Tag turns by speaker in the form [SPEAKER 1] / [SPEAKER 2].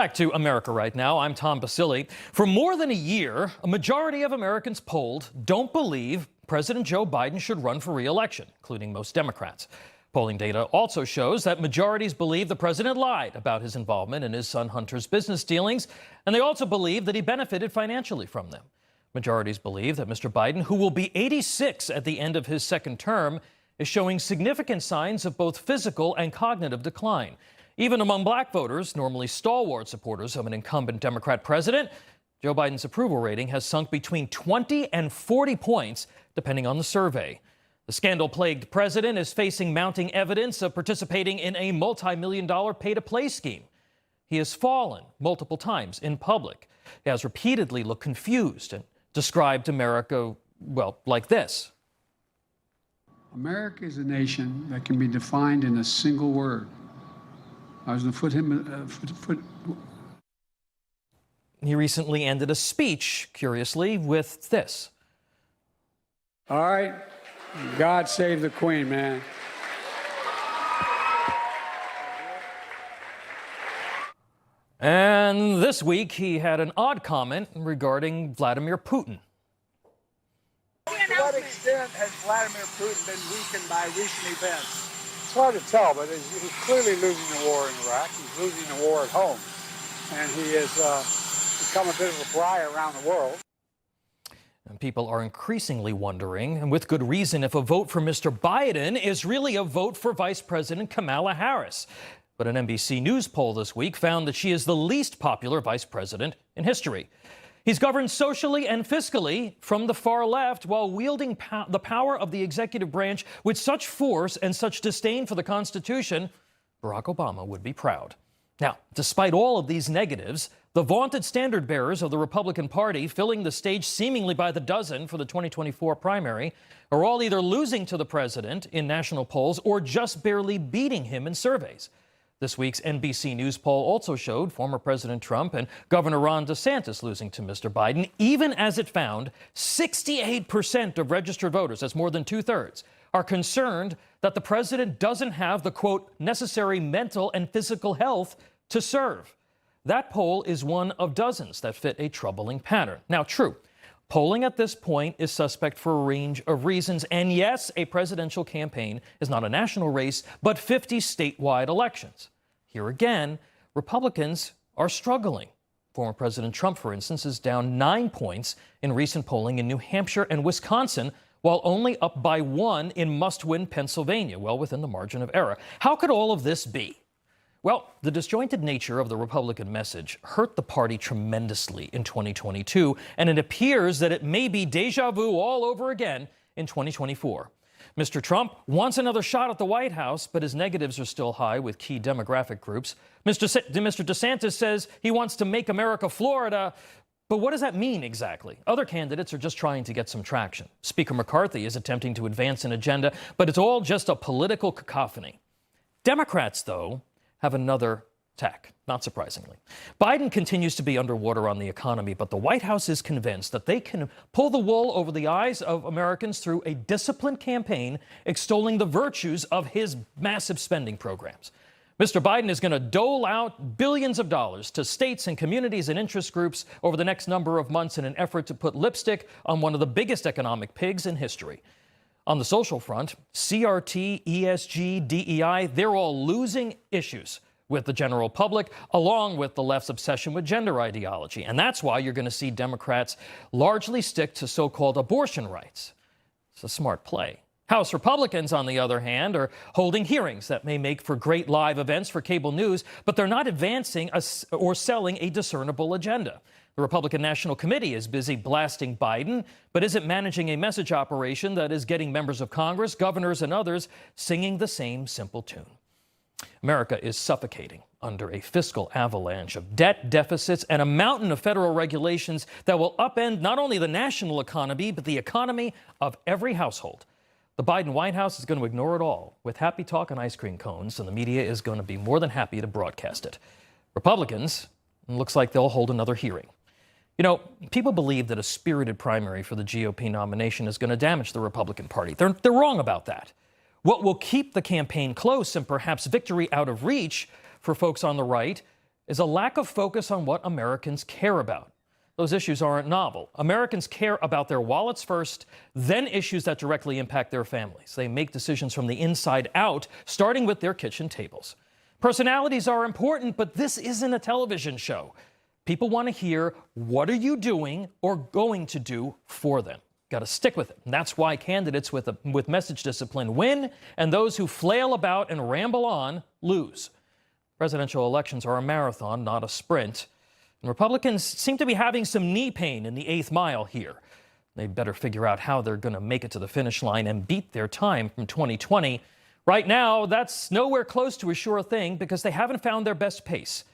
[SPEAKER 1] Back to America right now. I'm Tom Basile. For more than a year, a majority of Americans polled don't believe President Joe Biden should run for re-election, including most Democrats. Polling data also shows that majorities believe the president lied about his involvement in his son Hunter's business dealings, and they also believe that he benefited financially from them. Majorities believe that Mr. Biden, who will be 86 at the end of his second term, is showing significant signs of both physical and cognitive decline. Even among black voters, normally stalwart supporters of an incumbent Democrat president, Joe Biden's approval rating has sunk between 20 and 40 points, depending on the survey. The scandal-plagued president is facing mounting evidence of participating in a multi-million-dollar pay-to-play scheme. He has fallen multiple times in public. He has repeatedly looked confused and described America, well, like this.
[SPEAKER 2] America is a nation that can be defined in a single word. I was going to put
[SPEAKER 1] He recently ended a speech, curiously, with this.
[SPEAKER 2] All right, God save the Queen, man.
[SPEAKER 1] And this week, he had an odd comment regarding Vladimir Putin.
[SPEAKER 3] To what extent has Vladimir Putin been weakened by recent events?
[SPEAKER 2] It's hard to tell, but he's clearly losing the war in Iraq. He's losing the war at home. And he has become a bit of a pariah around the world.
[SPEAKER 1] And people are increasingly wondering, and with good reason, if a vote for Mr. Biden is really a vote for Vice President Kamala Harris. But an NBC News poll this week found that she is the least popular vice president in history. He's governed socially and fiscally from the far left while wielding the power of the executive branch with such force and such disdain for the Constitution, Barack Obama would be proud. Now, despite all of these negatives, the vaunted standard bearers of the Republican Party, filling the stage seemingly by the dozen for the 2024 primary, are all either losing to the president in national polls or just barely beating him in surveys. This week's NBC News poll also showed former President Trump and Governor Ron DeSantis losing to Mr. Biden, even as it found 68% of registered voters, that's more than two-thirds, are concerned that the president doesn't have the, quote, necessary mental and physical health to serve. That poll is one of dozens that fit a troubling pattern. Now, true, polling at this point is suspect for a range of reasons. And yes, a presidential campaign is not a national race, but 50 statewide elections. Here again, Republicans are struggling. Former President Trump, for instance, is down 9 points in recent polling in New Hampshire and Wisconsin, while only up by 1 in must-win Pennsylvania, well within the margin of error. How could all of this be? Well, the disjointed nature of the Republican message hurt the party tremendously in 2022, and it appears that it may be deja vu all over again in 2024. Mr. Trump wants another shot at the White House, but his negatives are still high with key demographic groups. Mr. DeSantis says he wants to make America Florida, but what does that mean exactly? Other candidates are just trying to get some traction. Speaker McCarthy is attempting to advance an agenda, but it's all just a political cacophony. Democrats, though, have another tack, not surprisingly. Biden continues to be underwater on the economy, but the White House is convinced that they can pull the wool over the eyes of Americans through a disciplined campaign extolling the virtues of his massive spending programs. Mr. Biden is going to dole out billions of dollars to states and communities and interest groups over the next number of months in an effort to put lipstick on one of the biggest economic pigs in history. On the social front, CRT, ESG, DEI, they're all losing issues with the general public, along with the left's obsession with gender ideology. And that's why you're going to see Democrats largely stick to so-called abortion rights. It's a smart play. House Republicans, on the other hand, are holding hearings that may make for great live events for cable news, but they're not advancing or selling a discernible agenda. The Republican National Committee is busy blasting Biden, but isn't managing a message operation that is getting members of Congress, governors, and others singing the same simple tune. America is suffocating under a fiscal avalanche of debt, deficits, and a mountain of federal regulations that will upend not only the national economy, but the economy of every household. The Biden White House is going to ignore it all with happy talk and ice cream cones, and the media is going to be more than happy to broadcast it. Republicans, it looks like they'll hold another hearing. You know, people believe that a spirited primary for the GOP nomination is going to damage the Republican Party. They're wrong about that. What will keep the campaign close and perhaps victory out of reach for folks on the right is a lack of focus on what Americans care about. Those issues aren't novel. Americans care about their wallets first, then issues that directly impact their families. They make decisions from the inside out, starting with their kitchen tables. Personalities are important, but this isn't a television show. People want to hear, what are you doing or going to do for them? Got to stick with it. And that's why candidates with message discipline win, and those who flail about and ramble on lose. Presidential elections are a marathon, not a sprint. And Republicans seem to be having some knee pain in the 8th mile here. They'd better figure out how they're going to make it to the finish line and beat their time from 2020. Right now, that's nowhere close to a sure thing because they haven't found their best pace.